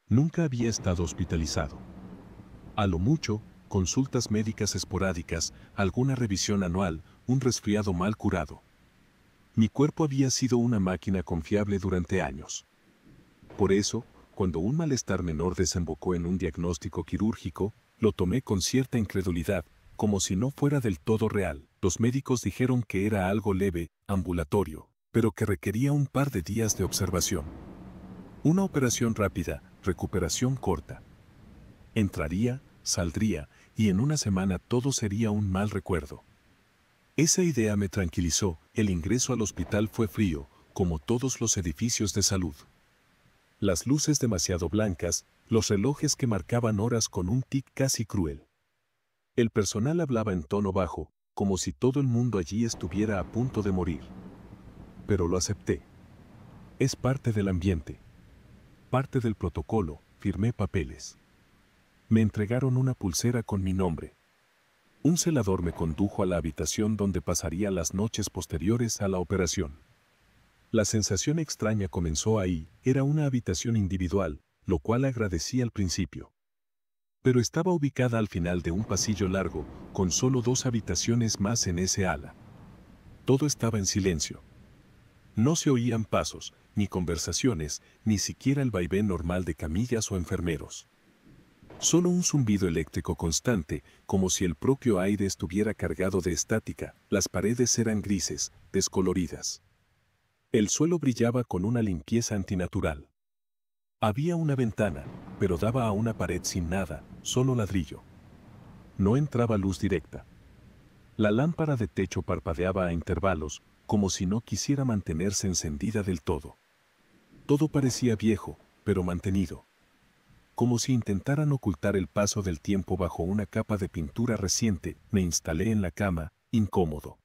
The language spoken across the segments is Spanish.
Nunca había estado hospitalizado. A lo mucho, consultas médicas esporádicas, alguna revisión anual, un resfriado mal curado. Mi cuerpo había sido una máquina confiable durante años. Por eso, cuando un malestar menor desembocó en un diagnóstico quirúrgico, lo tomé con cierta incredulidad, como si no fuera del todo real. Los médicos dijeron que era algo leve, ambulatorio, pero que requería un par de días de observación. Una operación rápida, recuperación corta. Entraría, saldría, y en una semana todo sería un mal recuerdo. Esa idea me tranquilizó. El ingreso al hospital fue frío, como todos los edificios de salud. Las luces demasiado blancas, los relojes que marcaban horas con un tic casi cruel. El personal hablaba en tono bajo, como si todo el mundo allí estuviera a punto de morir. Pero lo acepté. Es parte del ambiente. Parte del protocolo. Firmé papeles. Me entregaron una pulsera con mi nombre. Un celador me condujo a la habitación donde pasaría las noches posteriores a la operación. La sensación extraña comenzó ahí. Era una habitación individual, lo cual agradecí al principio. Pero estaba ubicada al final de un pasillo largo, con solo 2 habitaciones más en ese ala. Todo estaba en silencio. No se oían pasos, ni conversaciones, ni siquiera el vaivén normal de camillas o enfermeros. Solo un zumbido eléctrico constante, como si el propio aire estuviera cargado de estática. Las paredes eran grises, descoloridas. El suelo brillaba con una limpieza antinatural. Había una ventana, pero daba a una pared sin nada, solo ladrillo. No entraba luz directa. La lámpara de techo parpadeaba a intervalos, como si no quisiera mantenerse encendida del todo. Todo parecía viejo, pero mantenido. Como si intentaran ocultar el paso del tiempo bajo una capa de pintura reciente. Me instalé en la cama, incómodo.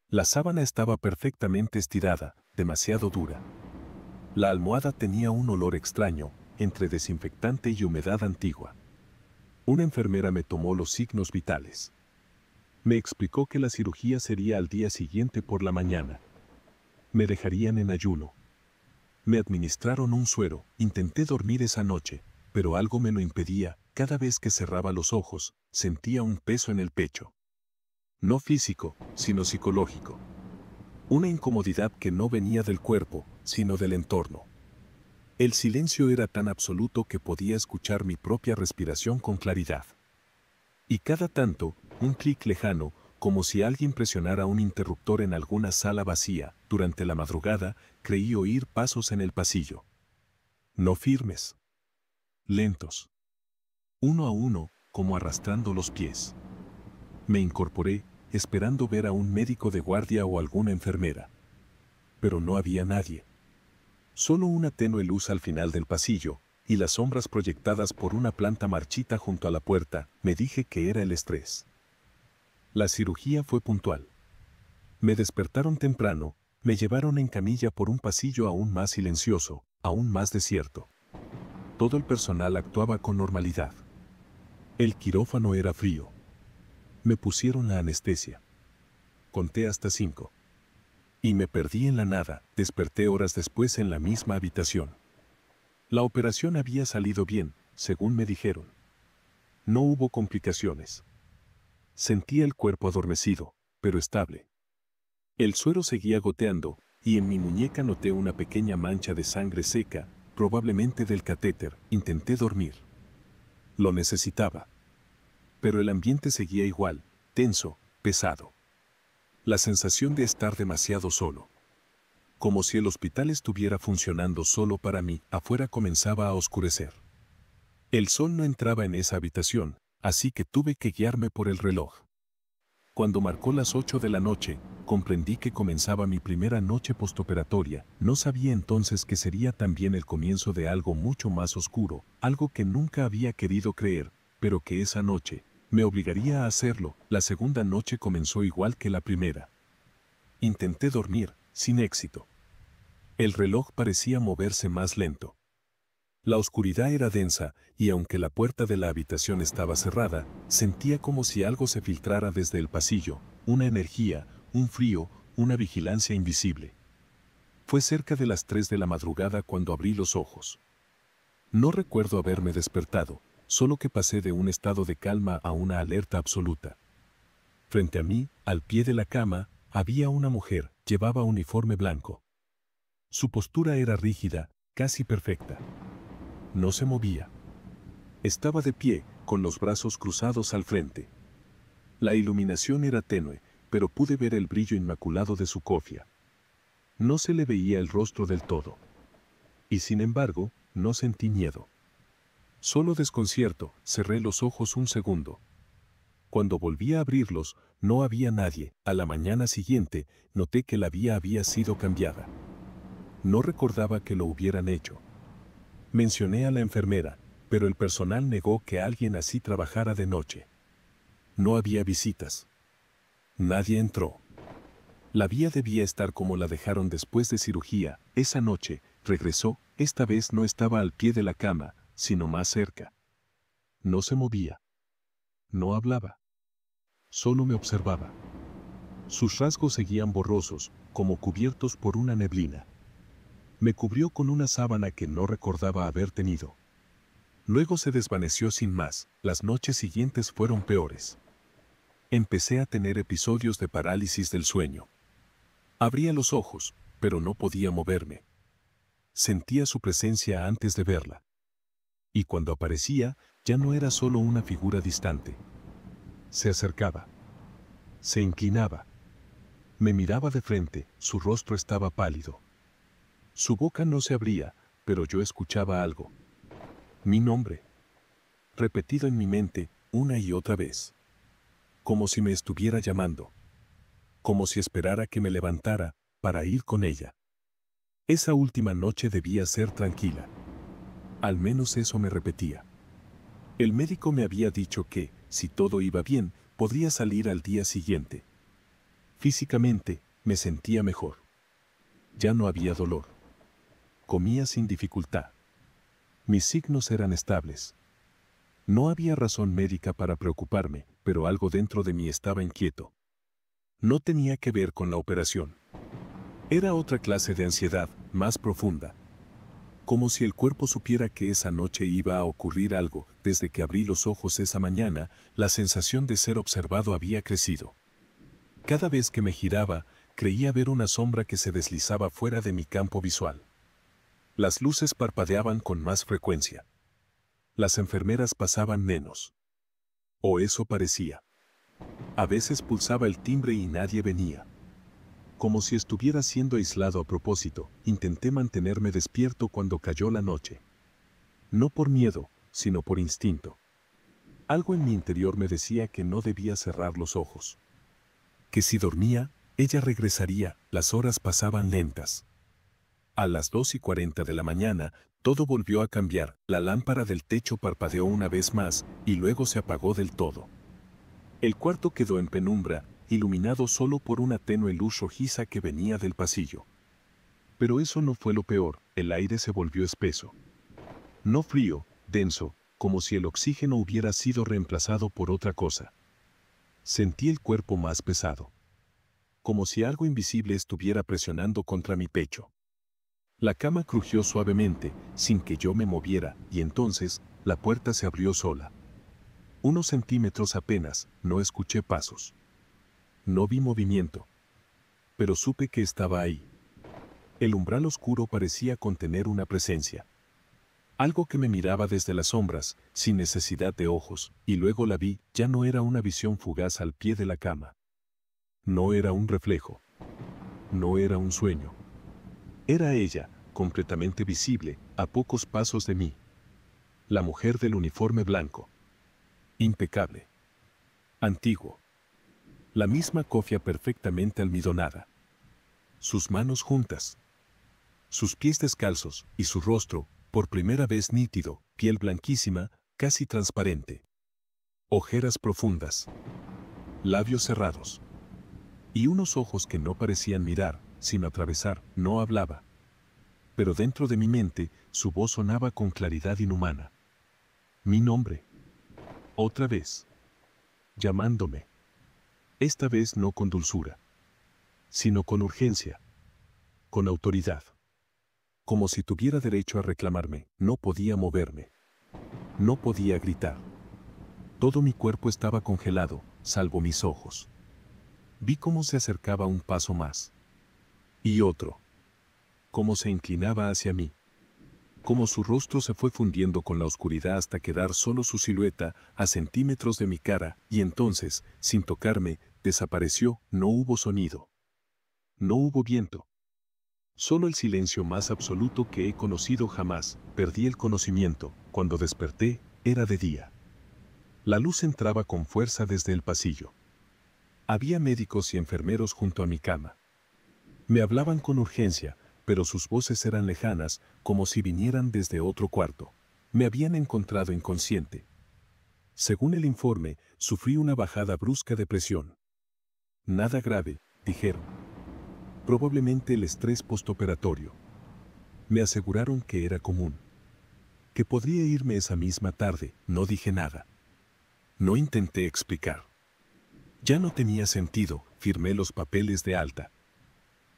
La sábana estaba perfectamente estirada, demasiado dura. La almohada tenía un olor extraño, entre desinfectante y humedad antigua. Una enfermera me tomó los signos vitales. Me explicó que la cirugía sería al día siguiente por la mañana. Me dejarían en ayuno. Me administraron un suero. Intenté dormir esa noche, pero algo me lo impedía. Cada vez que cerraba los ojos, sentía un peso en el pecho. No físico, sino psicológico. Una incomodidad que no venía del cuerpo, sino del entorno. El silencio era tan absoluto que podía escuchar mi propia respiración con claridad. Y cada tanto, un clic lejano, como si alguien presionara un interruptor en alguna sala vacía. Durante la madrugada, creí oír pasos en el pasillo. No firmes. Lentos. Uno a uno, como arrastrando los pies. Me incorporé, esperando ver a un médico de guardia o alguna enfermera. Pero no había nadie. Solo una tenue luz al final del pasillo, y las sombras proyectadas por una planta marchita junto a la puerta. Me dije que era el estrés. La cirugía fue puntual. Me despertaron temprano, me llevaron en camilla por un pasillo aún más silencioso, aún más desierto. Todo el personal actuaba con normalidad. El quirófano era frío. Me pusieron la anestesia. Conté hasta 5. Y me perdí en la nada. Desperté horas después en la misma habitación. La operación había salido bien, según me dijeron. No hubo complicaciones. Sentía el cuerpo adormecido, pero estable. El suero seguía goteando, y en mi muñeca noté una pequeña mancha de sangre seca, probablemente del catéter. Intenté dormir. Lo necesitaba. Pero el ambiente seguía igual, tenso, pesado. La sensación de estar demasiado solo. Como si el hospital estuviera funcionando solo para mí. Afuera comenzaba a oscurecer. El sol no entraba en esa habitación, así que tuve que guiarme por el reloj. Cuando marcó las 8 de la noche, comprendí que comenzaba mi primera noche postoperatoria. No sabía entonces que sería también el comienzo de algo mucho más oscuro, algo que nunca había querido creer, pero que esa noche me obligaría a hacerlo. La segunda noche comenzó igual que la primera. Intenté dormir, sin éxito. El reloj parecía moverse más lento. La oscuridad era densa, y aunque la puerta de la habitación estaba cerrada, sentía como si algo se filtrara desde el pasillo, una energía, un frío, una vigilancia invisible. Fue cerca de las 3 de la madrugada cuando abrí los ojos. No recuerdo haberme despertado, solo que pasé de un estado de calma a una alerta absoluta. Frente a mí, al pie de la cama, había una mujer, llevaba uniforme blanco. Su postura era rígida, casi perfecta. No se movía. Estaba de pie, con los brazos cruzados al frente. La iluminación era tenue, pero pude ver el brillo inmaculado de su cofia. No se le veía el rostro del todo. Y sin embargo, no sentí miedo. Solo desconcierto, cerré los ojos un segundo. Cuando volví a abrirlos, no había nadie. A la mañana siguiente, noté que la vía había sido cambiada. No recordaba que lo hubieran hecho. Mencioné a la enfermera, pero el personal negó que alguien así trabajara de noche. No había visitas. Nadie entró. La vía debía estar como la dejaron después de cirugía. Esa noche, regresó, esta vez no estaba al pie de la cama, sino más cerca. No se movía. No hablaba. Solo me observaba. Sus rasgos seguían borrosos, como cubiertos por una neblina. Me cubrió con una sábana que no recordaba haber tenido. Luego se desvaneció sin más. Las noches siguientes fueron peores. Empecé a tener episodios de parálisis del sueño. Abría los ojos, pero no podía moverme. Sentía su presencia antes de verla. Y cuando aparecía, ya no era solo una figura distante. Se acercaba. Se inclinaba. Me miraba de frente, su rostro estaba pálido. Su boca no se abría, pero yo escuchaba algo. Mi nombre. Repetido en mi mente, una y otra vez. Como si me estuviera llamando. Como si esperara que me levantara, para ir con ella. Esa última noche debía ser tranquila. Al menos eso me repetía. El médico me había dicho que, si todo iba bien, podría salir al día siguiente. Físicamente, me sentía mejor. Ya no había dolor. Comía sin dificultad. Mis signos eran estables. No había razón médica para preocuparme, pero algo dentro de mí estaba inquieto. No tenía que ver con la operación. Era otra clase de ansiedad, más profunda. Como si el cuerpo supiera que esa noche iba a ocurrir algo. Desde que abrí los ojos esa mañana, la sensación de ser observado había crecido. Cada vez que me giraba, creía ver una sombra que se deslizaba fuera de mi campo visual. Las luces parpadeaban con más frecuencia. Las enfermeras pasaban menos. O eso parecía. A veces pulsaba el timbre y nadie venía. Como si estuviera siendo aislado a propósito, intenté mantenerme despierto cuando cayó la noche. No por miedo, sino por instinto. Algo en mi interior me decía que no debía cerrar los ojos. Que si dormía, ella regresaría. Las horas pasaban lentas. A las 2:40 de la mañana, todo volvió a cambiar. La lámpara del techo parpadeó una vez más, y luego se apagó del todo. El cuarto quedó en penumbra, iluminado solo por una tenue luz rojiza que venía del pasillo. Pero eso no fue lo peor, el aire se volvió espeso. No frío, denso, como si el oxígeno hubiera sido reemplazado por otra cosa. Sentí el cuerpo más pesado. Como si algo invisible estuviera presionando contra mi pecho. La cama crujió suavemente, sin que yo me moviera, y entonces, la puerta se abrió sola. Unos centímetros apenas, no escuché pasos. No vi movimiento. Pero supe que estaba ahí. El umbral oscuro parecía contener una presencia. Algo que me miraba desde las sombras, sin necesidad de ojos, y luego la vi, ya no era una visión fugaz al pie de la cama. No era un reflejo. No era un sueño. Era ella, completamente visible, a pocos pasos de mí. La mujer del uniforme blanco. Impecable. Antiguo. La misma cofia perfectamente almidonada. Sus manos juntas. Sus pies descalzos, y su rostro, por primera vez nítido, piel blanquísima, casi transparente. Ojeras profundas. Labios cerrados. Y unos ojos que no parecían mirar, sino atravesar. No hablaba. Pero dentro de mi mente, su voz sonaba con claridad inhumana. Mi nombre. Otra vez. Llamándome. Esta vez no con dulzura, sino con urgencia. Con autoridad. como si tuviera derecho a reclamarme. No podía moverme. No podía gritar. Todo mi cuerpo estaba congelado, salvo mis ojos. Vi cómo se acercaba un paso más. Y otro. Cómo se inclinaba hacia mí. Cómo su rostro se fue fundiendo con la oscuridad hasta quedar solo su silueta a centímetros de mi cara, y entonces, sin tocarme, desapareció. No hubo sonido. No hubo viento. Solo el silencio más absoluto que he conocido jamás. Perdí el conocimiento. Cuando desperté, era de día. La luz entraba con fuerza desde el pasillo. Había médicos y enfermeros junto a mi cama. Me hablaban con urgencia, pero sus voces eran lejanas, como si vinieran desde otro cuarto. Me habían encontrado inconsciente. Según el informe, sufrí una bajada brusca de presión. Nada grave, dijeron. Probablemente el estrés postoperatorio. Me aseguraron que era común. Que podría irme esa misma tarde. No dije nada. No intenté explicar. Ya no tenía sentido. Firmé los papeles de alta.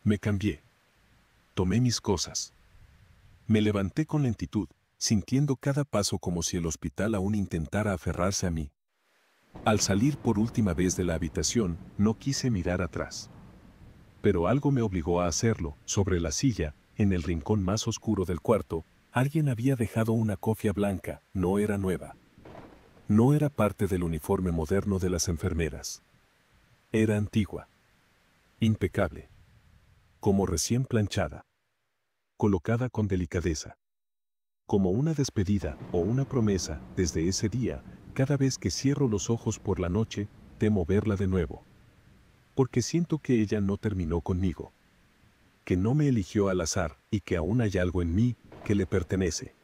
Me cambié. Tomé mis cosas. Me levanté con lentitud, sintiendo cada paso como si el hospital aún intentara aferrarse a mí. Al salir por última vez de la habitación, no quise mirar atrás. Pero algo me obligó a hacerlo. Sobre la silla, en el rincón más oscuro del cuarto, alguien había dejado una cofia blanca. No era nueva. No era parte del uniforme moderno de las enfermeras. Era antigua. Impecable. Como recién planchada. Colocada con delicadeza. Como una despedida o una promesa. Desde ese día, cada vez que cierro los ojos por la noche, temo verla de nuevo. Porque siento que ella no terminó conmigo. Que no me eligió al azar y que aún hay algo en mí que le pertenece.